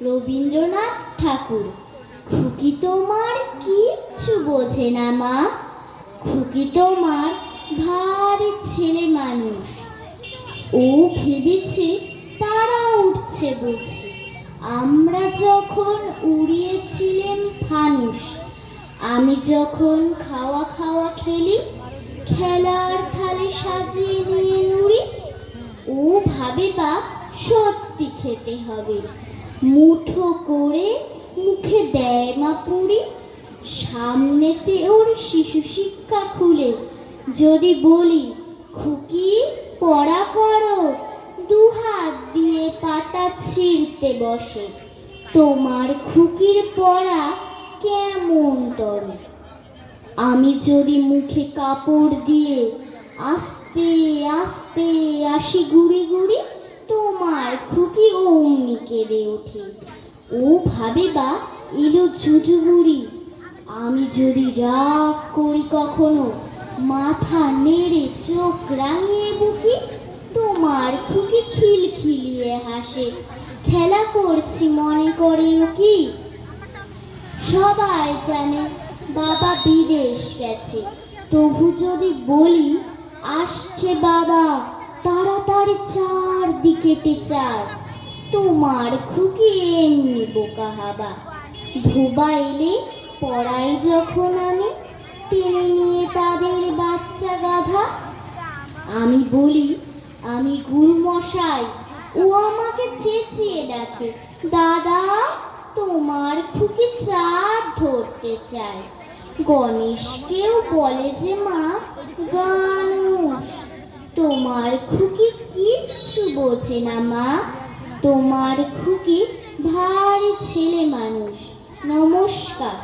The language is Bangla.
রবীন্দ্রনাথ ঠাকুর। খুকি তোমার কিচ্ছু বোঝে না মা, খুকি তোমার ভারী ছেলে মানুষ। ও ভেবেছে তারা উঠছে বুঝি, আমরা যখন উড়িয়েছিলাম ফানুস। আমি যখন খাওয়া খাওয়া খেলি, খেলার থালে সাজিয়ে নিয়ে নুড়ি। ও ভাবে বা সত্যি খেতে হবে, মুঠো করে মুখে দেয় মা পুরি। সামনেতে ওর শিশু শিক্ষা খুলে যদি বলি, খুকি পড়া করো, দুহাত দিয়ে পাতা ছিঁড়তে বসে। তোমার খুকির পড়া কেমন তর। আমি যদি মুখে কাপড় দিয়ে আস্তে আস্তে আসি গুড়ি গুড়ি, তোমার খুকি অমনি কেঁদে ওঠে। ও ভাবে বা এলো জুজু বুড়ি। আমি যদি রাগ করি কখনো, মাথা নেড়ে চোখ রাঙিয়ে বুকি, তোমার খুকি খিলখিলিয়ে হাসে, খেলা করছি মনে করে ও কি। সবাই জানে বাবা বিদেশ গেছে, তবু যদি বলি আসছে বাবা, তাড়াতাড়ি চারদিকে টেচার। তোমার খুকি এমনি বোকা হাবা। ধোবা এলে পড়াই যখন আমি, টেনে নিয়ে তাদের বাচ্চা গাধা। আমি বলি আমি গুরু মশাই, ও আমাকে চেঁচিয়ে ডাকে, দাদা তোমার খুকি চাঁদ ধরতে চায়। গণেশকেও বলে যে মা গানুষ। তোমার খুকি কিচ্ছু বোঝে না মা, তোমার খুকি ভারী ছেলে মানুষ। নমস্কার।